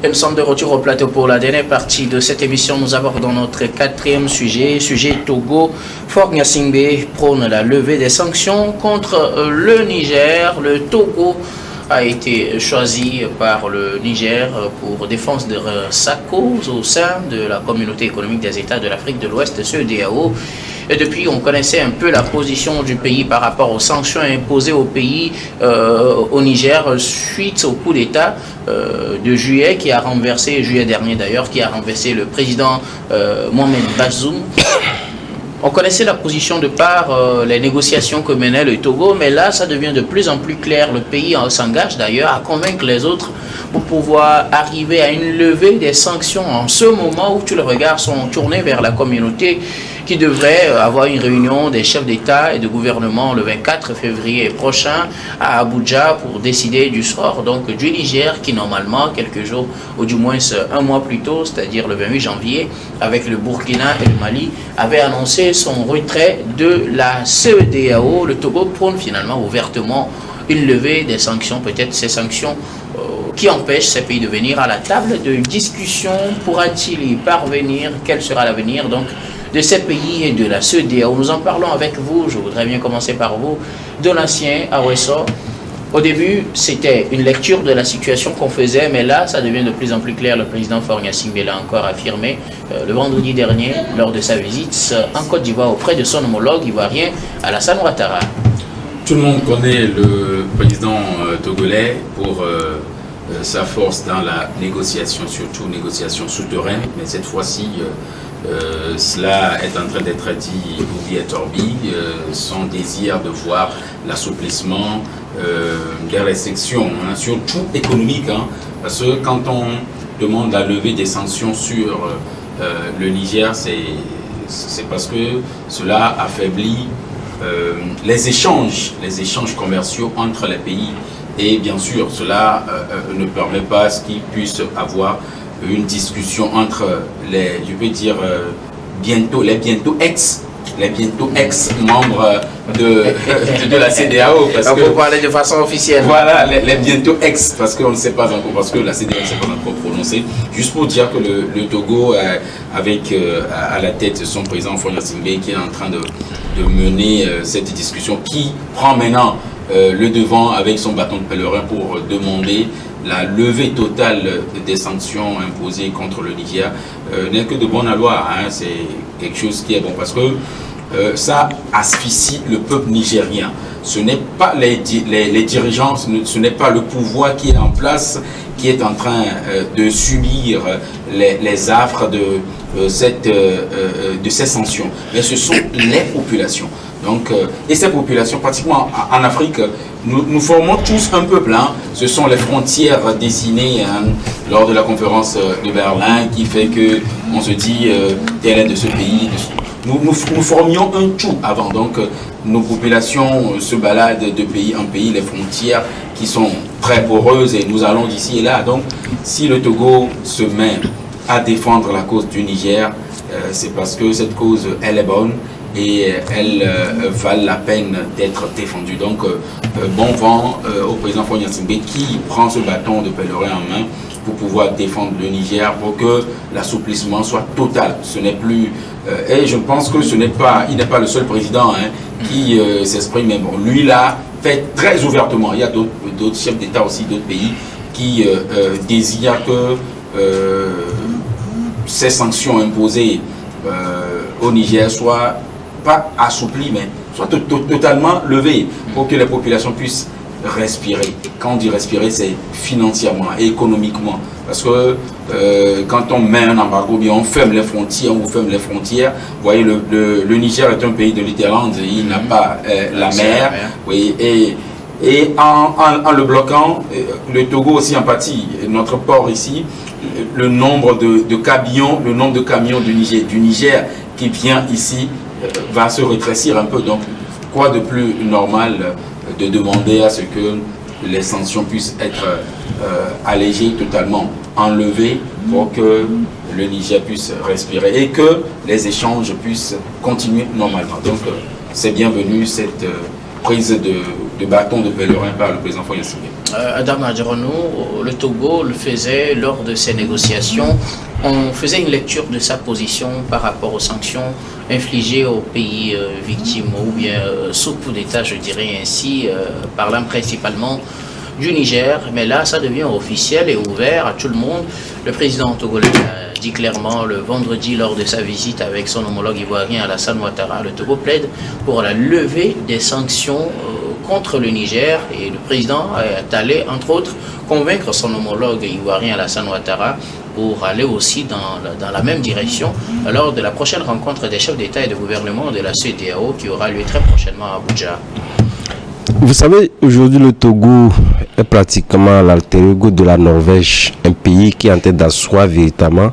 Et nous sommes de retour au plateau pour la dernière partie de cette émission. Nous abordons notre quatrième sujet, Togo. Faure Gnassingbé prône la levée des sanctions contre le Niger. Le Togo a été choisi par le Niger pour défendre sa cause au sein de la communauté économique des États de l'Afrique de l'Ouest, CEDEAO. Et depuis, on connaissait un peu la position du pays par rapport aux sanctions imposées au pays, au Niger, suite au coup d'État de juillet juillet dernier d'ailleurs, qui a renversé le président Mohamed Bazoum. On connaissait la position de par les négociations que menait le Togo, mais là, ça devient de plus en plus clair. Le pays s'engage d'ailleurs à convaincre les autres pour pouvoir arriver à une levée des sanctions en ce moment où tous les regards sont tournés vers la communauté qui devrait avoir une réunion des chefs d'État et de gouvernement le 24 février prochain à Abuja pour décider du sort donc du Niger qui normalement quelques jours ou du moins un mois plus tôt, c'est-à-dire le 28 janvier, avec le Burkina et le Mali, avait annoncé son retrait de la CEDEAO. Le Togo prône finalement ouvertement une levée des sanctions, peut-être ces sanctions qui empêchent ces pays de venir à la table de discussion. Pourra-t-il y parvenir? Quel sera l'avenir donc de ces pays et de la CEDEAO? Nous en parlons avec vous. Je voudrais bien commencer par vous, Donatien Aweso. Au début, c'était une lecture de la situation qu'on faisait, mais là, ça devient de plus en plus clair. Le président Faure Gnassingbé l'a encore affirmé le vendredi dernier, lors de sa visite en Côte d'Ivoire auprès de son homologue ivoirien, Alassane Ouattara. Tout le monde connaît le président togolais pour sa force dans la négociation, surtout négociation souterraine, mais cette fois-ci, cela est en train d'être dit Boubi et Torbi, son désir de voir l'assouplissement des restrictions, surtout économiques, parce que quand on demande la levée des sanctions sur le Niger, c'est parce que cela affaiblit les échanges commerciaux entre les pays, et bien sûr cela ne permet pas ce qu'il puisse avoir une discussion entre les bientôt ex-membres de la CEDEAO. On peut parler de façon officielle. Voilà, les bientôt ex, parce qu'on ne sait pas encore, parce que la CEDEAO ne s'est pas encore prononcée. Juste pour dire que le Togo, avec à la tête son président Faure Gnassingbé, qui est en train de mener cette discussion, qui prend maintenant le devant avec son bâton de pèlerin pour demander la levée totale des sanctions imposées contre le Niger, n'est que de bonne loi. C'est quelque chose qui est bon parce que ça asphyxie le peuple nigérien. Ce n'est pas les dirigeants, ce n'est pas le pouvoir qui est en place qui est en train de subir les affres de ces sanctions, mais ce sont les populations. Donc, et ces populations, pratiquement en Afrique, nous formons tous un peuple. Ce sont les frontières dessinées lors de la conférence de Berlin qui fait que on se dit tel est de ce pays. Nous formions un tout avant. Donc, nos populations se baladent de pays en pays, les frontières qui sont très poreuses et nous allons d'ici et là. Donc, si le Togo se met à défendre la cause du Niger, c'est parce que cette cause, elle est bonne et elle valent la peine d'être défendue. Donc, bon vent au président Faure Gnassingbé qui prend ce bâton de pèlerin en main pour pouvoir défendre le Niger, pour que l'assouplissement soit total. Ce n'est plus... et je pense que il n'est pas le seul président qui s'exprime, mais bon, lui l'a fait très ouvertement. Il y a d'autres chefs d'État aussi, d'autres pays, qui désirent que ces sanctions imposées au Niger soient pas assouplies, mais soient totalement levées pour que les populations puissent respirer. Quand on dit respirer, c'est financièrement, économiquement. Parce que quand on met un embargo, bien on ferme les frontières, Vous voyez, le Niger est un pays de l'Interland, il n'a pas la mer. Oui, et en le bloquant, le Togo aussi en pâtit. Notre port ici, le nombre de camions du Niger qui vient ici va se rétrécir un peu. Donc, quoi de plus normal de demander à ce que les sanctions puissent être allégées, totalement enlevées, pour que le Niger puisse respirer et que les échanges puissent continuer normalement. Donc, c'est bienvenu cette prise de bâton de pèlerin par le président Faure Gnassingbé. Adam Adjaranou, le Togo le faisait lors de ces négociations. On faisait une lecture de sa position par rapport aux sanctions infligées aux pays victimes ou bien sous coup d'État, je dirais ainsi, parlant principalement du Niger. Mais là, ça devient officiel et ouvert à tout le monde. Le président togolais a dit clairement le vendredi lors de sa visite avec son homologue ivoirien Alassane Ouattara, le Togo plaide pour la levée des sanctions contre le Niger, et le président est allé, entre autres, convaincre son homologue ivoirien Alassane Ouattara pour aller aussi dans la même direction lors de la prochaine rencontre des chefs d'État et de gouvernement de la CEDEAO qui aura lieu très prochainement à Abuja. Vous savez, aujourd'hui le Togo est pratiquement l'alter ego de la Norvège, un pays qui est en train d'asseoir véritablement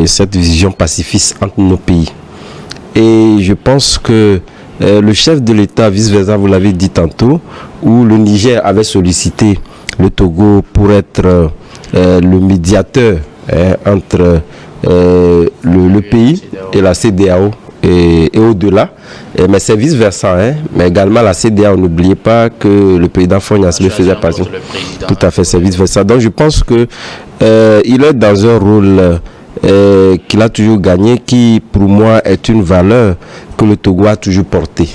cette vision pacifiste entre nos pays. Et je pense que le chef de l'État, vice-versa, vous l'avez dit tantôt, où le Niger avait sollicité le Togo pour être le médiateur entre le pays et la CEDEAO et au-delà. Mais c'est vice-versa, mais également la CEDEAO. N'oubliez pas que le président Fognas le faisait partie. Tout à fait, c'est vice-versa. Donc je pense que il est dans un rôle qu'il a toujours gagné, qui pour moi est une valeur que le Togo a toujours portée.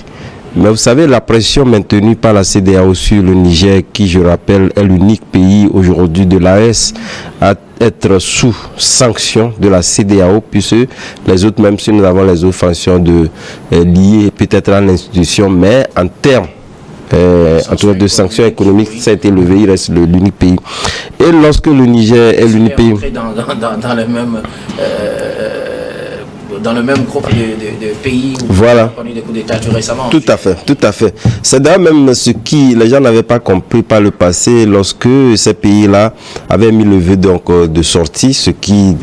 Mais vous savez, la pression maintenue par la CEDEAO sur le Niger, qui je rappelle est l'unique pays aujourd'hui de l'AES à être sous sanction de la CEDEAO, puisque les autres, même si nous avons les autres fonctions liées peut-être à l'institution, mais en termes en tout cas de sanctions économiques, ça a été levé, il reste l'unique pays. Et lorsque le Niger est l'unique pays... Dans le même groupe de pays où voilà. on a eu des coups d'État tout récemment. Tout à fait. C'est d'ailleurs même ce qui les gens n'avaient pas compris par le passé lorsque ces pays-là avaient mis le vœu de sortie, ce qui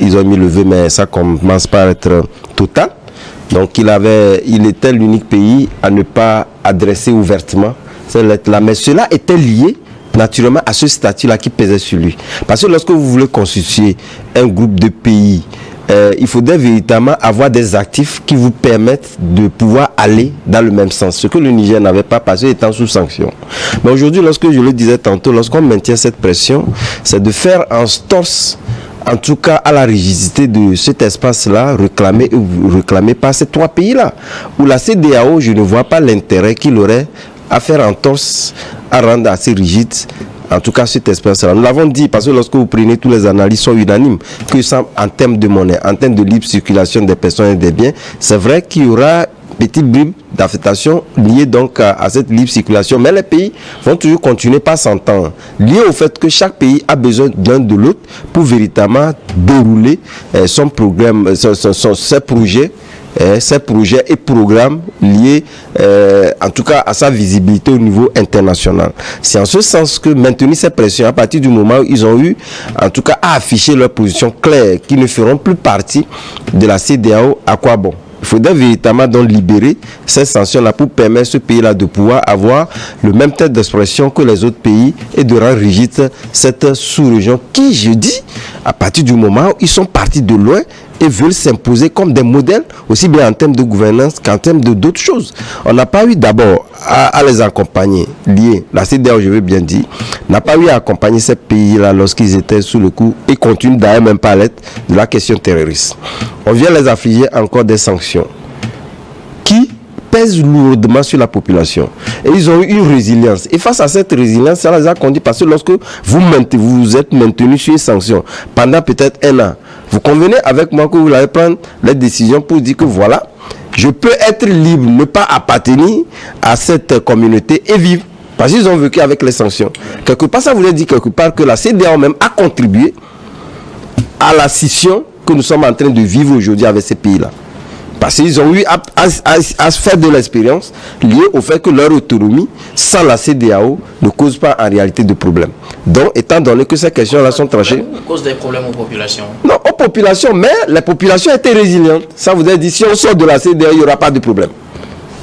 ils ont mis le vœu, mais ça commence par être total. Donc il était l'unique pays à ne pas adresser ouvertement cette lettre-là, mais cela était lié naturellement à ce statut-là qui pesait sur lui. Parce que lorsque vous voulez constituer un groupe de pays, il faudrait véritablement avoir des actifs qui vous permettent de pouvoir aller dans le même sens. Ce que le Niger n'avait pas passé étant sous sanction. Mais aujourd'hui, lorsque je le disais tantôt, lorsqu'on maintient cette pression, c'est de faire un torse, en tout cas à la rigidité de cet espace-là, réclamé par ces trois pays-là. Où la CEDEAO, je ne vois pas l'intérêt qu'il aurait à faire un torse, à rendre assez rigide, en tout cas cet espace-là. Nous l'avons dit, parce que lorsque vous prenez, tous les analyses sont unanimes, que ça, en termes de monnaie, en termes de libre circulation des personnes et des biens, c'est vrai qu'il y aura petite bribe d'affectation liée donc à cette libre circulation, mais les pays vont toujours continuer par s'entendre, lié au fait que chaque pays a besoin l'un de l'autre pour véritablement dérouler son programme, ses projets et programmes liés en tout cas à sa visibilité au niveau international. C'est en ce sens que maintenir ces pressions à partir du moment où ils ont eu en tout cas à afficher leur position claire, qui ne feront plus partie de la CEDEAO, à quoi bon? Il faudrait véritablement donc libérer ces sanctions-là pour permettre ce pays-là de pouvoir avoir le même tête d'expression que les autres pays et de rendre rigide cette sous-région qui, je dis, à partir du moment où ils sont partis de loin et veulent s'imposer comme des modèles, aussi bien en termes de gouvernance qu'en termes de d'autres choses. On n'a pas eu d'abord à les accompagner, liés, la CEDEAO, je veux bien dire, n'a pas eu à accompagner ces pays-là lorsqu'ils étaient sous le coup et continuent d'ailleurs même pas à l'être de la question terroriste. On vient les affliger encore des sanctions qui pèsent lourdement sur la population. Et ils ont eu une résilience. Et face à cette résilience, ça les a conduits, parce que lorsque vous êtes maintenu sur une sanction pendant peut-être un an, vous convenez avec moi que vous allez prendre les décisions pour dire que voilà, je peux être libre, ne pas appartenir à cette communauté et vivre. Parce qu'ils ont vécu avec les sanctions. Quelque part, ça voulait dire quelque part que la CEDEAO même a contribué à la scission que nous sommes en train de vivre aujourd'hui avec ces pays-là. Parce qu'ils ont eu à faire de l'expérience liée au fait que leur autonomie, sans la CEDEAO, ne cause pas en réalité de problème. Donc, étant donné que ces questions-là sont tranchées... Cause des problèmes aux populations. Non, aux populations, mais les populations étaient résilientes. Ça voudrait dire, si on sort de la CEDEAO, il n'y aura pas de problème.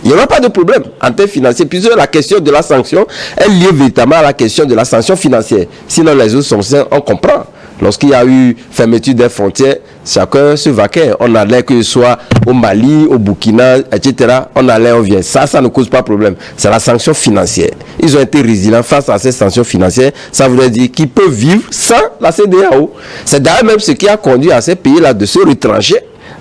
Il n'y aura pas de problème en termes financiers, puisque la question de la sanction est liée véritablement à la question de la sanction financière. Sinon, les autres sanctions, on comprend. Lorsqu'il y a eu fermeture des frontières, chacun se vaquait. On allait, que ce soit au Mali, au Burkina, etc. On allait, on vient. Ça ne cause pas de problème. C'est la sanction financière. Ils ont été résilients face à ces sanctions financières. Ça voudrait dire qu'ils peuvent vivre sans la CEDEAO. C'est d'ailleurs même ce qui a conduit à ces pays-là de se retrancher,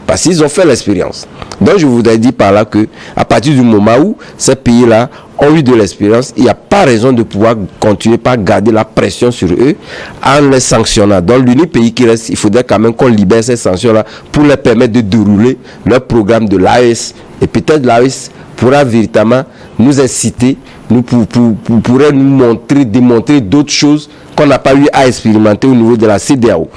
parce qu'ils ont fait l'expérience. Donc je voudrais dire par là que à partir du moment où ces pays-là ont eu de l'expérience, il n'y a pas raison de pouvoir continuer par garder la pression sur eux en les sanctionnant. Dans l'unique pays qui reste, il faudrait quand même qu'on libère ces sanctions-là pour leur permettre de dérouler leur programme de l'AES. Et peut-être l'AES pourra véritablement nous inciter, pourrait nous démontrer d'autres choses qu'on n'a pas eu à expérimenter au niveau de la CEDEAO.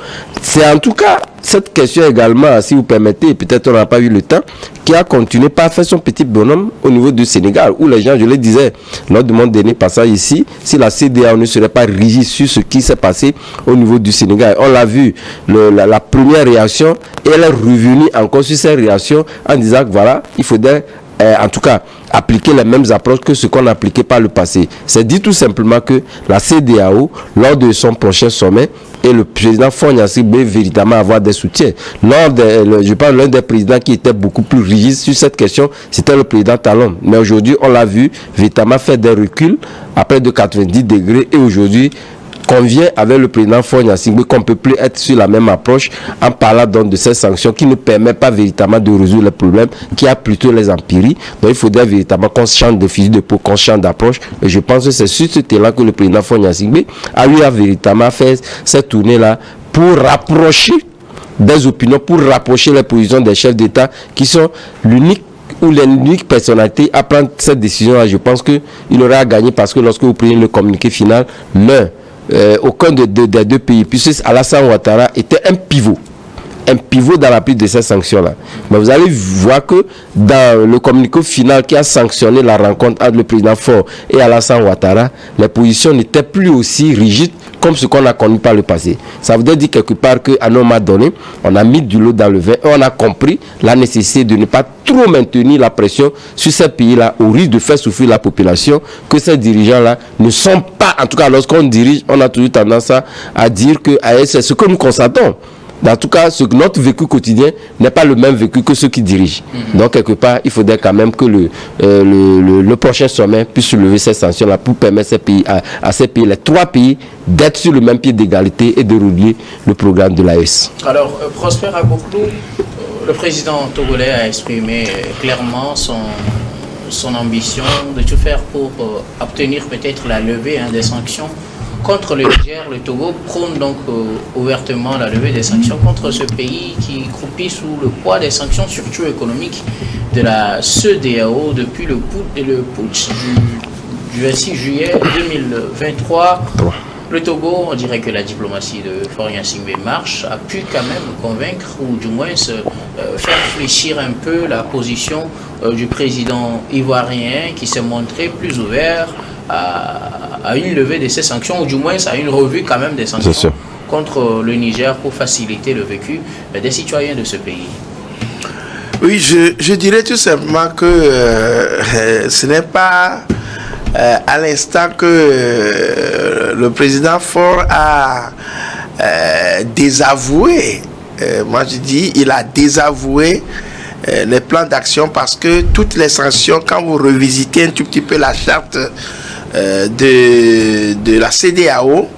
C'est en tout cas cette question également, si vous permettez, peut-être on n'a pas eu le temps, qui a continué par faire son petit bonhomme au niveau du Sénégal, où les gens, je le disais, lors de mon dernier passage ici, si la CEDEAO ne serait pas rigide sur ce qui s'est passé au niveau du Sénégal. On l'a vu, la première réaction, et elle est revenue encore sur cette réaction en disant que voilà, il faudrait en tout cas appliquer les mêmes approches que ce qu'on a appliqué par le passé. C'est dit tout simplement que la CEDEAO, lors de son prochain sommet, et le président Faure Gnassingbé véritablement avoir des soutiens. Je parle l'un des présidents qui était beaucoup plus rigide sur cette question, c'était le président Talon. Mais aujourd'hui, on l'a vu véritablement faire des reculs à près de 90 degrés, et aujourd'hui, convient avec le président Faure Gnassingbé qu'on ne peut plus être sur la même approche en parlant donc de ces sanctions qui ne permettent pas véritablement de résoudre les problèmes, qui a plutôt les empiries. Donc il faudrait véritablement qu'on change de fusil de peau, qu'on change d'approche. Et je pense que c'est sur ce terrain que le président Faure Gnassingbé a eu à véritablement faire cette tournée-là pour rapprocher des opinions, pour rapprocher les positions des chefs d'État qui sont l'unique ou l'unique personnalité à prendre cette décision-là. Je pense qu'il aurait à gagner parce que lorsque vous prenez le communiqué final, aucun des deux pays, puisque Alassane Ouattara était un pivot dans la prise de ces sanctions-là. Mais vous allez voir que dans le communiqué final qui a sanctionné la rencontre entre le président Faure et Alassane Ouattara, les positions n'étaient plus aussi rigides comme ce qu'on a connu par le passé. Ça veut dire quelque part qu'à un moment donné, on a mis du lot dans le vin et on a compris la nécessité de ne pas trop maintenir la pression sur ces pays-là au risque de faire souffrir la population, que ces dirigeants-là ne sont pas, en tout cas lorsqu'on dirige, on a toujours tendance à dire que c'est ce que nous constatons. En tout cas, notre vécu quotidien n'est pas le même vécu que ceux qui dirigent. Donc, quelque part, il faudrait quand même que le prochain sommet puisse lever ces sanctions-là pour permettre à ces pays, les trois pays, d'être sur le même pied d'égalité et de rouler le programme de l'AES. Alors, Prosper Agboklou, le président togolais a exprimé clairement son ambition de tout faire pour obtenir peut-être la levée des sanctions contre le Niger. Le Togo prône donc ouvertement la levée des sanctions contre ce pays qui croupit sous le poids des sanctions, surtout économiques, de la CEDEAO depuis le putsch du 26 juillet 2023. Le Togo, on dirait que la diplomatie de Faure Gnassingbé marche, a pu quand même convaincre ou du moins faire fléchir un peu la position du président ivoirien qui s'est montré plus ouvert à une levée de ces sanctions, ou du moins à une revue quand même des sanctions contre le Niger pour faciliter le vécu des citoyens de ce pays. Oui, je dirais tout simplement que ce n'est pas à l'instant que le président Faure a désavoué, moi je dis, il a désavoué les plans d'action, parce que toutes les sanctions, quand vous revisitez un tout petit peu la charte de la CEDEAO,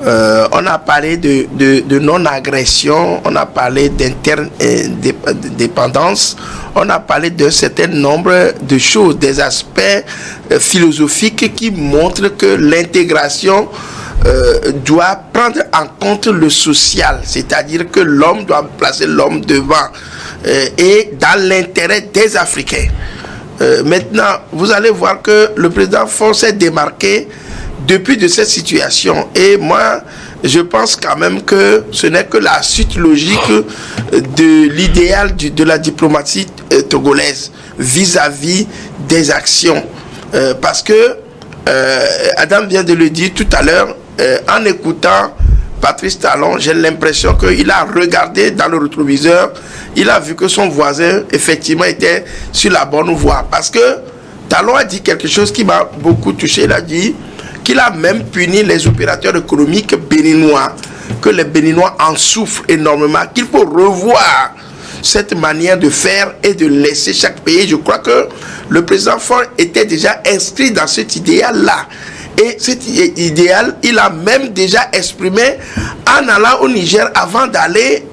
on a parlé de non-agression, on a parlé d'interdépendance, on a parlé d'un certain nombre de choses, des aspects philosophiques qui montrent que l'intégration doit prendre en compte le social, c'est-à-dire que l'homme doit placer l'homme devant et dans l'intérêt des Africains. Maintenant, vous allez voir que le président Faure s'est démarqué depuis de cette situation, et moi je pense quand même que ce n'est que la suite logique de l'idéal de la diplomatie togolaise vis-à-vis des actions, parce que Adam vient de le dire tout à l'heure, en écoutant Patrice Talon, j'ai l'impression qu'il a regardé dans le rétroviseur, il a vu que son voisin effectivement était sur la bonne voie, parce que Talon a dit quelque chose qui m'a beaucoup touché. Il a dit qu'il a même puni les opérateurs économiques béninois que les Béninois en souffrent énormément, qu'il faut revoir cette manière de faire et de laisser chaque pays. Je crois que le président Faure était déjà inscrit dans cet idéal-là. Et cet idéal, il a même déjà exprimé en allant au Niger avant d'aller,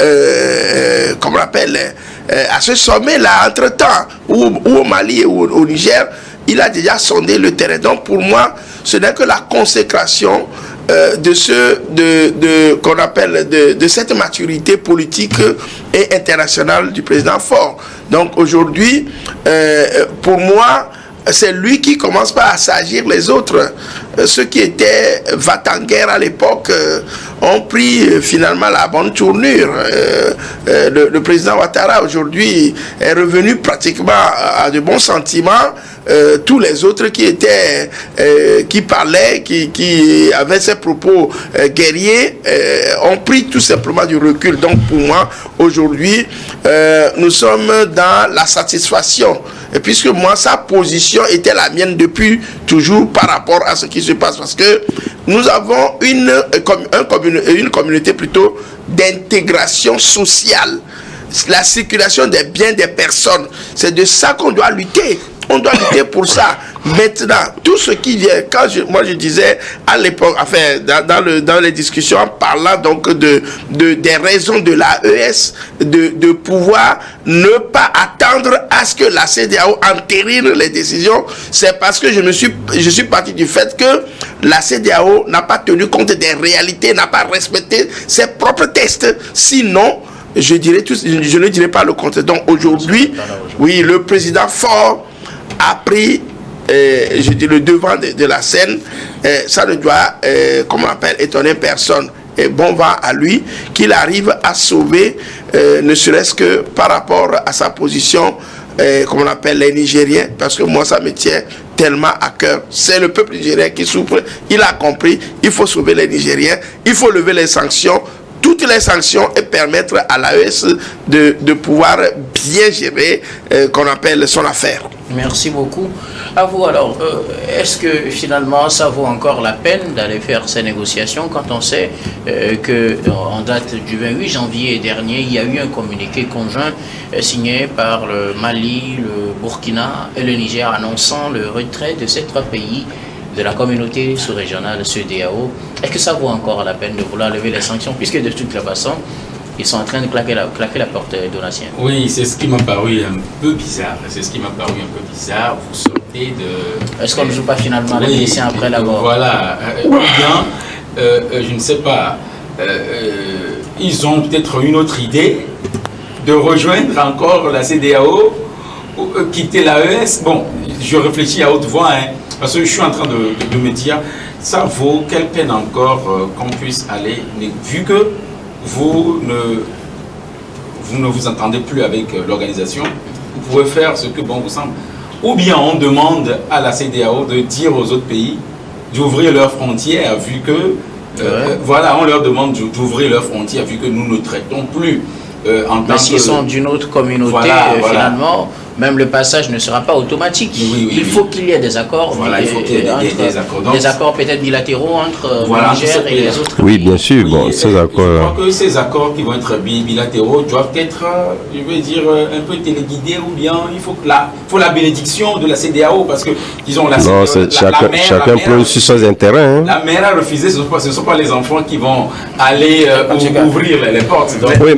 comme on l'appelle, à ce sommet-là, entre-temps, ou au Mali ou au Niger, il a déjà sondé le terrain. Donc pour moi, ce n'est que la consécration qu'on appelle de cette maturité politique et internationale du président Faure. Donc aujourd'hui, pour moi, c'est lui qui commence par assagir les autres. Ceux qui étaient va-t-en-guerre à l'époque ont pris finalement la bonne tournure. Le président Ouattara aujourd'hui est revenu pratiquement à de bons sentiments. Tous les autres qui parlaient, qui avaient ces propos guerriers, ont pris tout simplement du recul. Donc pour moi, aujourd'hui, nous sommes dans la satisfaction. Et puisque moi, sa position était la mienne depuis toujours par rapport à ce qui se passe. Parce que nous avons une communauté plutôt d'intégration sociale. La circulation des biens des personnes. C'est de ça qu'on doit lutter. On doit lutter pour ça. Maintenant, tout ce qui vient, moi je disais à l'époque, enfin, dans les discussions, en parlant donc des raisons de l'AES, de pouvoir ne pas attendre à ce que la CEDEAO entérine les décisions, c'est parce que je suis parti du fait que la CEDEAO n'a pas tenu compte des réalités, n'a pas respecté ses propres tests. Sinon, je ne dirais pas le contraire. Donc aujourd'hui, oui, le président Faure a pris le devant de la scène. Ça ne doit, comme on appelle, étonner personne. Et bon vent à lui qu'il arrive à sauver, ne serait-ce que par rapport à sa position, comme on appelle les Nigériens, parce que moi ça me tient tellement à cœur. C'est le peuple nigérien qui souffre. Il a compris, il faut sauver les Nigériens, il faut lever les sanctions, toutes les sanctions, et permettre à l'AES de pouvoir bien gérer, qu'on appelle son affaire. Merci beaucoup. À vous alors, est-ce que finalement ça vaut encore la peine d'aller faire ces négociations quand on sait qu'en date du 28 janvier dernier, il y a eu un communiqué conjoint signé par le Mali, le Burkina et le Niger annonçant le retrait de ces trois pays de la communauté sous-régionale CEDEAO. Est-ce que ça vaut encore la peine de vouloir lever les sanctions, puisque de toute façon, ils sont en train de claquer la porte donatien? Oui, c'est ce qui m'a paru un peu bizarre. Vous sortez de... Est-ce qu'on ne joue pas finalement les lycéens après la mort? Voilà. Ou bien, je ne sais pas, ils ont peut-être une autre idée de rejoindre encore la CEDEAO, quitter l'AES. Bon, je réfléchis à haute voix, parce que je suis en train de me dire, ça vaut quelle peine encore qu'on puisse aller, vu que vous ne vous entendez plus avec l'organisation, vous pouvez faire ce que bon vous semble. Ou bien on demande à la CEDEAO de dire aux autres pays d'ouvrir leurs frontières, vu que, voilà, on leur demande d'ouvrir leurs frontières, vu que nous ne traitons plus en tant que... s'ils sont d'une autre communauté, finalement, même le passage ne sera pas automatique. Il faut qu'il y ait des accords. Voilà, il faut qu'il y ait des accords. Donc, des accords peut-être bilatéraux entre le Niger et les autres pays. Oui, bien sûr. Bon, ces accords... Je crois que ces accords qui vont être bilatéraux doivent être, je vais dire, un peu téléguidés, ou bien il faut la bénédiction de la CEDEAO, parce que, disons, chacun prend sur ses intérêts. La mère a refusé, ce ne sont pas les enfants qui vont aller ouvrir les portes. Donc, oui,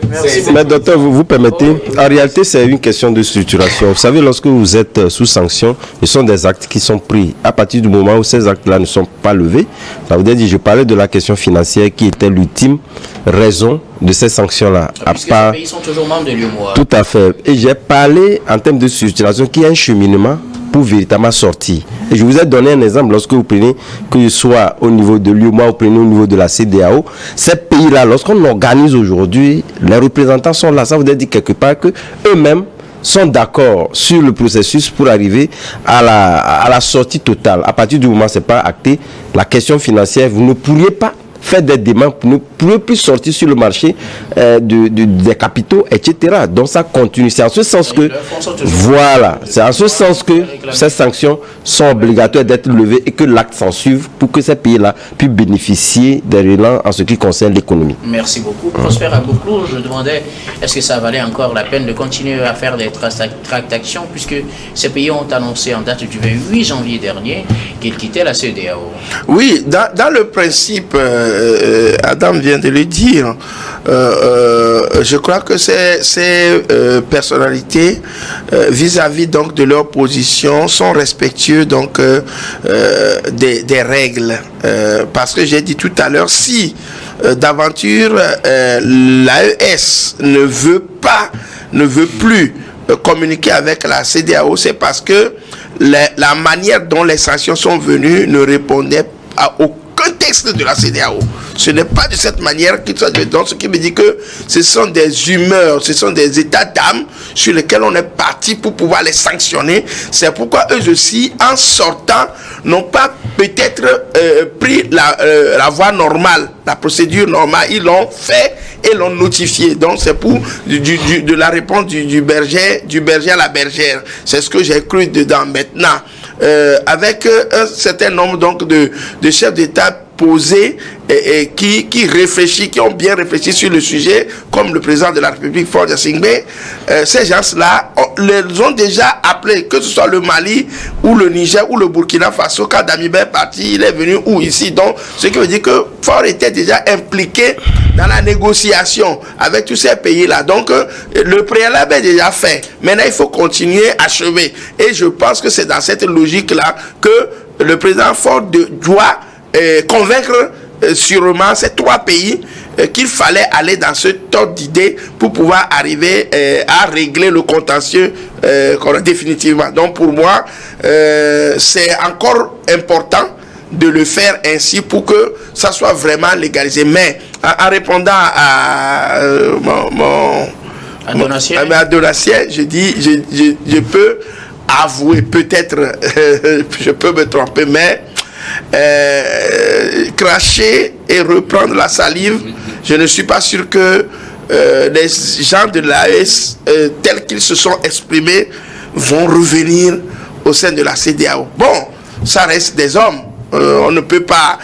mais docteur, vous permettez, en réalité, c'est une question de structuration. Vous savez, lorsque vous êtes sous sanction, ce sont des actes qui sont pris. À partir du moment où ces actes-là ne sont pas levés, ça veut dire, je parlais de la question financière qui était l'ultime raison de ces sanctions-là. Puisque ces pays sont toujours membres de l'UEMOA. Tout à fait. Et j'ai parlé en termes de structuration qui est un cheminement pour véritablement sortir. Et je vous ai donné un exemple. Lorsque vous prenez, que ce soit au niveau de l'UEMOA, vous prenez au niveau de la CEDEAO, ces pays-là, lorsqu'on organise aujourd'hui, les représentants sont là. Ça veut dire quelque part que eux-mêmes sont d'accord sur le processus pour arriver à la sortie totale. À partir du moment où ce n'est pas acté, la question financière, vous ne pourriez pas faire des demandes pour ne plus sortir sur le marché des capitaux, etc. Donc ça continue. C'est en ce sens que, voilà, c'est en ce sens que ces sanctions sont obligatoires d'être levées et que l'acte s'en suive pour que ces pays-là puissent bénéficier des relents en ce qui concerne l'économie. Merci beaucoup. Prosper Agboklou, je demandais, est-ce que ça valait encore la peine de continuer à faire des tractations puisque ces pays ont annoncé en date du 28 janvier dernier qu'ils quittaient la CEDEAO? Oui, dans le principe, Adam vient de le dire, je crois que ces personnalités, vis-à-vis donc de leur position, sont respectueux donc des règles. Parce que j'ai dit tout à l'heure, si d'aventure l'AES ne veut plus communiquer avec la CEDEAO, c'est parce que la manière dont les sanctions sont venues ne répondait à aucun texte de la CEDEAO. Ce n'est pas de cette manière qu'ils sont dedans, ce qui me dit que ce sont des humeurs, ce sont des états d'âme sur lesquels on est parti pour pouvoir les sanctionner. C'est pourquoi eux aussi, en sortant, n'ont pas peut-être pris la voie normale, la procédure normale. Ils l'ont fait et l'ont notifié. Donc c'est pour de la réponse du berger à la bergère. C'est ce que j'ai cru dedans. Maintenant, avec un certain nombre donc de chefs d'État posés et qui ont bien réfléchi sur le sujet, comme le président de la République, Faure Gnassingbé, ces gens-là les ont déjà appelés, que ce soit le Mali ou le Niger ou le Burkina Faso. Quand Damiba est parti, il est venu où ici. Donc, ce qui veut dire que Faure était déjà impliqué dans la négociation avec tous ces pays-là. Donc, le préalable est déjà fait. Maintenant, il faut continuer, achever. Et je pense que c'est dans cette logique-là que le président Faure doit convaincre sûrement ces trois pays qu'il fallait aller dans ce ordre d'idée pour pouvoir arriver à régler le contentieux définitivement. Donc pour moi, c'est encore important de le faire ainsi pour que ça soit vraiment légalisé. Mais en répondant à Donatien, je dis, je peux avouer, peut-être, je peux me tromper, mais cracher et reprendre la salive, je ne suis pas sûr que les gens de l'AES tels qu'ils se sont exprimés vont revenir au sein de la CEDEAO. Bon, ça reste des hommes, on ne peut pas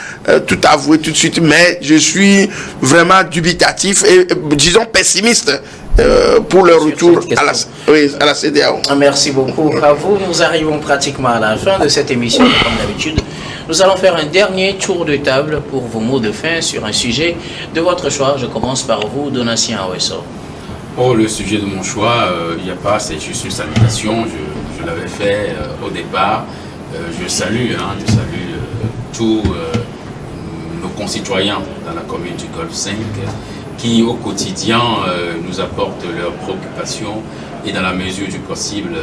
tout avouer tout de suite, mais je suis vraiment dubitatif et disons pessimiste pour le retour à la CEDEAO. Merci beaucoup à vous. Nous arrivons pratiquement à la fin de cette émission. Comme d'habitude, nous allons faire un dernier tour de table pour vos mots de fin sur un sujet de votre choix. Je commence par vous, Donatien Aweso. Oh, le sujet de mon choix, il n'y a pas, c'est juste une salutation. Je l'avais fait au départ. Je salue tous nos concitoyens dans la commune du Golfe 5 qui au quotidien nous apportent leurs préoccupations et dans la mesure du possible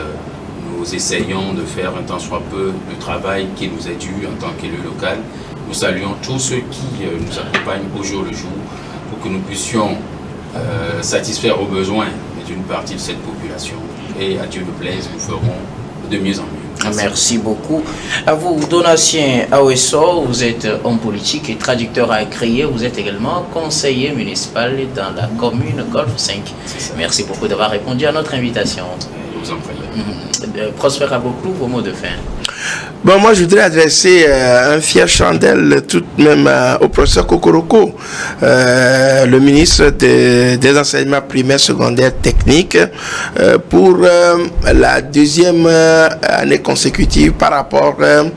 nous essayons de faire un tant soit peu le travail qui nous est dû en tant qu'élu local. Nous saluons tous ceux qui nous accompagnent au jour le jour pour que nous puissions satisfaire aux besoins d'une partie de cette population et à Dieu le plaise, nous ferons de mieux en mieux. Merci beaucoup. À vous, Donatien Aweso, vous êtes homme politique et traducteur à Crier. Vous êtes également conseiller municipal dans la commune Golfe 5. Merci beaucoup d'avoir répondu à notre invitation. Je vous en prie. Prosper Agboklou, vos mots de fin. Bon, moi, je voudrais adresser un fier chandelle tout de même au professeur Kokoroko, le ministre des enseignements primaires, secondaires, techniques, pour la deuxième année consécutive par rapport, comme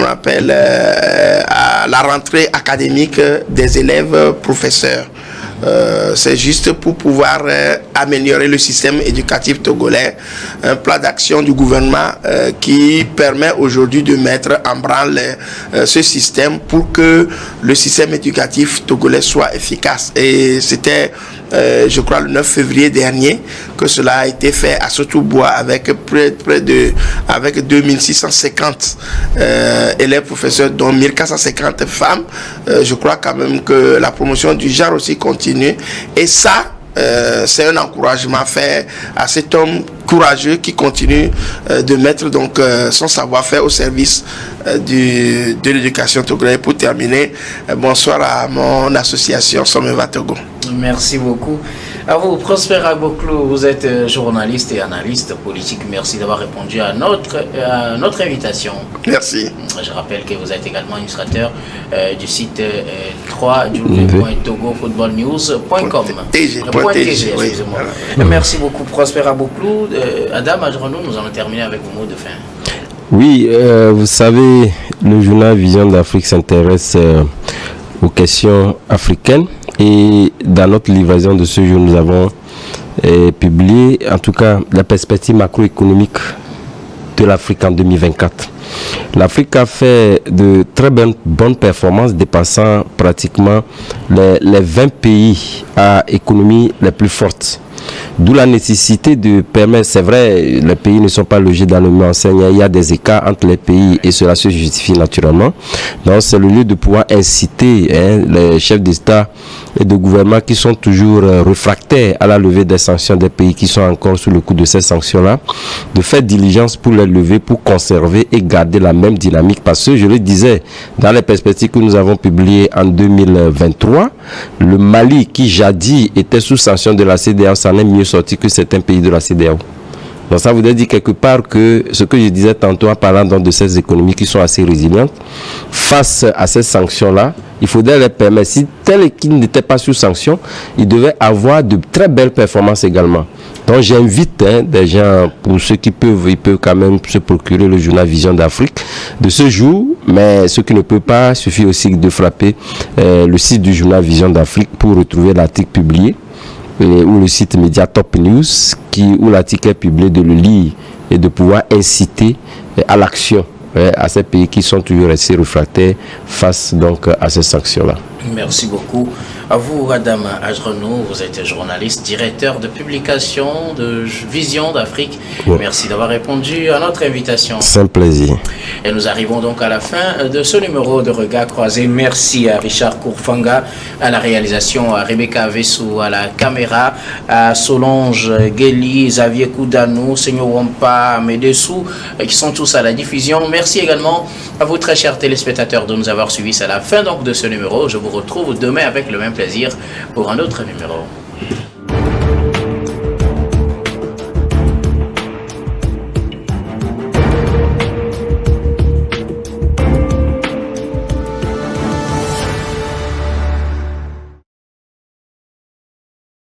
on appelle, à la rentrée académique des élèves professeurs. C'est juste pour pouvoir améliorer le système éducatif togolais, un plan d'action du gouvernement qui permet aujourd'hui de mettre en branle ce système pour que le système éducatif togolais soit efficace. Et c'était, je crois, le 9 février dernier que cela a été fait à Sotoubois avec avec 2650 élèves professeurs, dont 1450 femmes. Je crois quand même que la promotion du genre aussi continue. Et ça, c'est un encouragement fait à cet homme courageux qui continue de mettre donc son savoir-faire au service de l'éducation togolaise. Pour terminer, bonsoir à mon association Someva Togo. Merci beaucoup. À vous, Prosper Agboklo, vous êtes journaliste et analyste politique. Merci d'avoir répondu à notre invitation. Merci. Je rappelle que vous êtes également illustrateur du site www.togofootballnews.com. Excusez-moi. Merci beaucoup, Prosper Agboklo. Adam Adjranou, nous allons terminer avec vos mots de fin. Oui, vous savez, le journal Vision d'Afrique s'intéresse aux questions africaines. Et dans notre livraison de ce jour, nous avons publié, en tout cas, la perspective macroéconomique de l'Afrique en 2024. L'Afrique a fait de très bonnes performances, dépassant pratiquement les 20 pays à économie les plus fortes. D'où la nécessité de permettre, c'est vrai, les pays ne sont pas logés dans le même enseigne, il y a des écarts entre les pays et cela se justifie naturellement. Donc c'est le lieu de pouvoir inciter les chefs d'État et de gouvernement qui sont toujours réfractaires à la levée des sanctions des pays qui sont encore sous le coup de ces sanctions-là, de faire diligence pour les lever, pour conserver et garder la même dynamique. Parce que je le disais, dans les perspectives que nous avons publiées en 2023, le Mali qui jadis était sous sanction de la CEDEAO, ça n'est mieux sorti que certains pays de la CEDEAO. Donc ça voudrait dire quelque part que ce que je disais tantôt en parlant donc de ces économies qui sont assez résilientes, face à ces sanctions-là, il faudrait les permettre. Si tel qui n'était pas sous sanction, il devait avoir de très belles performances également. Donc j'invite des gens, pour ceux qui peuvent, ils peuvent quand même se procurer le journal Vision d'Afrique de ce jour, mais ceux qui ne peuvent pas, il suffit aussi de frapper le site du journal Vision d'Afrique pour retrouver l'article publié, ou le site Média Top News, où l'article est publié, de le lire et de pouvoir inciter à l'action à ces pays qui sont toujours restés réfractaires face donc à ces sanctions-là. Merci beaucoup. À vous, Adam Adjranou, vous êtes journaliste, directeur de publication de Vision d'Afrique. Ouais. Merci d'avoir répondu à notre invitation. C'est un plaisir. Et nous arrivons donc à la fin de ce numéro de Regard Croisé. Merci à Richard Kourfanga, à la réalisation, à Rebecca Vessou, à la caméra, à Solange Guéli, Xavier Koudanou, Seigneur Wampa, Medessou, qui sont tous à la diffusion. Merci également à vous, très chers téléspectateurs, de nous avoir suivis à la fin donc de ce numéro. Je vous retrouve demain avec le même plaisir pour un autre numéro.